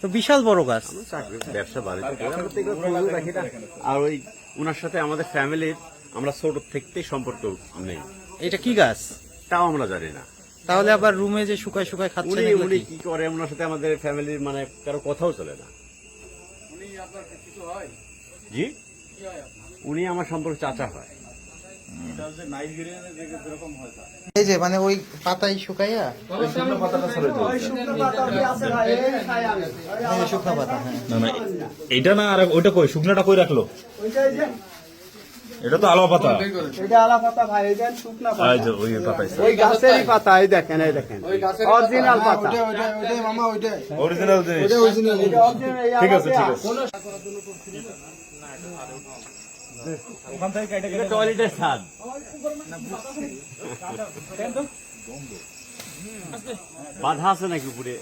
তো বিশাল বড় গাছ। চাকরি ব্যবসা বাড়িতে করি, আমরা তো এগুলো খোঁজও রাখি না। আর ওই ওনার সাথে আমাদের ফ্যামিলির আমরা ছোট থেকেই সম্পর্ক নেই। এটা কি গাছ? তাও আমরা জানি না। তাহলে আবার রুমে যে শুকায় শুকায় খাচ্ছেন উনি এগুলো উনি কি? কি করে ওনার সাথে আমাদের ফ্যামিলির মানে কারো কথাও চলে না। জি, উনি আমার সম্পর্কে চাচা হয়। এই যে মানে ওই পাতাই শুকাইয়া শুকনো পাতা, হ্যাঁ। না না, এটা না, আর ওইটা কই শুকনাটা কই রাখলো? এটা তো আলো পাতা। এটা আলা পাতা ভাই, এটা শুকনা পাতা। এই যে ওই পাতাই ওই গাছেরই পাতা, এই দেখেন, এই দেখেন অরিজিনাল পাতা। ওইটাই মামা, ওইটাই অরিজিনাল জিনিস। অরিজিনাল। এটা original, এই ঠিক আছে, ঠিক আলাদা। আছে। এটা টয়লেটের ছাদ। বাধা আছে নাকি উপরে?